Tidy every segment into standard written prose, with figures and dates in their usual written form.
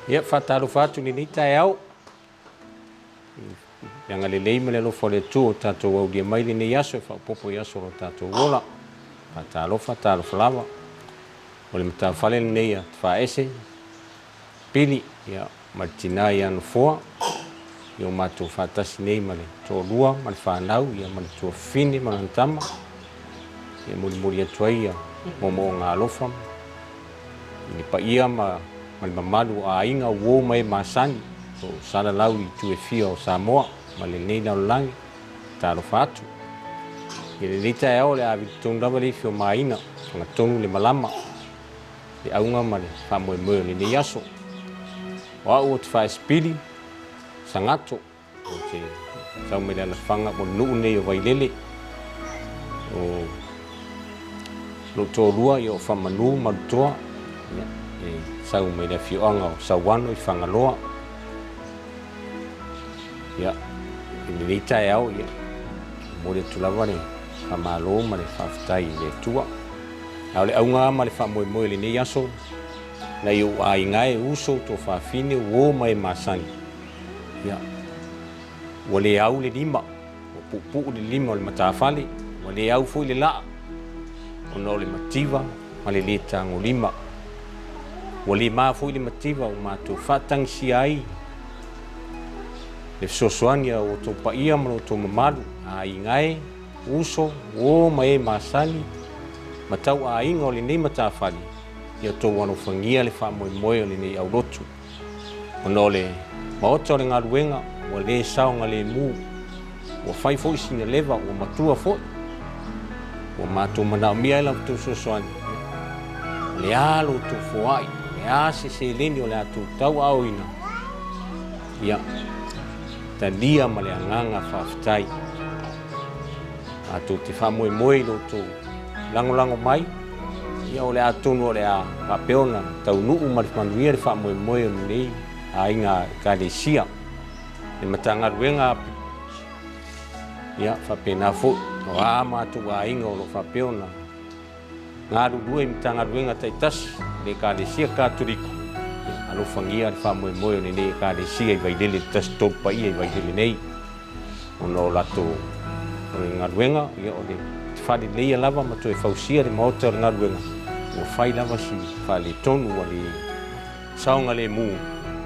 Ia whataro whatu ni tai au. Yanga le leima le lofa le tū tātou au dia maile ne yaso e whapopo yaso ro tātou wola. Whataro whalawa. O le mta whale nei a whaese. Pili ia martinai a Nofoa. Ia o mātou whatasi nei ma le tō lua ma le whanau ia ma le tō fine ma le tama. Ia muri atuai ia momo ngā lofa. Ni pa ia ma le mamalu a inga uo mai masani. So sala lau I tu e fia o Samoa ma le nei na langi taro whatu. Ia le rita e au le awi tonu rawa le fio maina nga tonu le malama. Le aunga ma le whamoe moe le nei aso. O au o te whae Pili sangato. O te sau me le ana whanga mo nuu nei o Vailele. O lo tō rua I o whamanu marutoa. Sau me le fioanga o sauano I whangaloa. Ia, ni rita e au ia. Mo le tulawa le whamalo ma le whawhitai le tua. Au le aunga ma le whamoe moe le nei aso. Na I o a ingae uso tō whawhine uo mai masani. Ia, wa le au le lima. O pupu le lima o le matawhale. Wa le au fui le laa. O no le mativa ma le leta ngo lima. Wa le maa fui le mativa o mātou whatang si ai. Le sosoania o tō paia ma o tō mamalu a ingae, uso, o mai masani, matau a inga o le nei matawhali. Ia tō wano whangia le whamoe moe o le nei au rotu. O no le maota o le ngā ruenga, o le saonga le mū, o whai fōi sina lewa, o matua fōi. O mātou manao mia ila tō sosoania. Le alo tō fōai, le ase se leni o le atu tau au ina. Ia. Ta dia ma le anganga whawhitai. Atu te whamoe moe lo tō lango mai. Ia o le atonu o le a papeona tau nuu ma le manuia le whamoe moe o nei a inga Ekalesia. Le matanga ruenga api. Ia whapena fo. O a mātu a inga o lo whapeona. Ngā rurua I matanga ruenga taitasi le Ekalesia Katoliko. Alo whangia le whamoe moe o nei Ekalesia I Vailele tas tōpa I Vailele nei. O no lato o le ngaruenga, ia o le whare leia lava ma to e whausia le maota o le ngaruenga. O whai lava si whale tonu o le saonga le mū.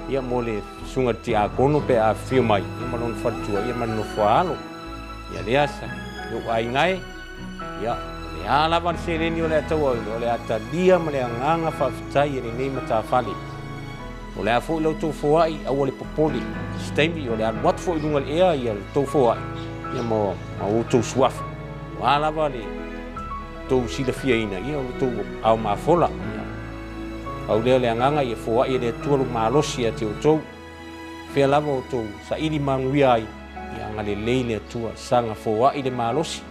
Ia mo le sunga ti a kono pe a whio mai. Ia malon whatua, ia man Nofoa alo. Ia le asa, o ai ngai. Ia le a lava le sereni o le atau o le atalia ma le anganga whawhitai e le nei matawhale. O le a fo lau tō fōai au le popoli. Steimi o le a wat fo I lunga le ea I le tō fōai. Ia mo o tō suafa. O a lava le tō sila fia ina. Ia o tō au mafola. Au leo le anganga I fōai e le tualu malosi a te o tō. Fea lava o tō sa iri manguia ai. Ia anga le leile atua sanga fōai le malosi.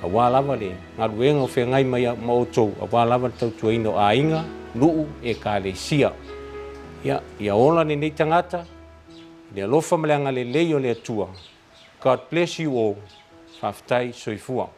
A wā lava le ngaruenga o whea ngai mai ma o tō. A wā lava tau tuaina o Aiga, nuu Ekalesia. Ia ola ne nei tangata, le alofa maleanga le lei o le atua. God bless you all. Whawhitai soifua.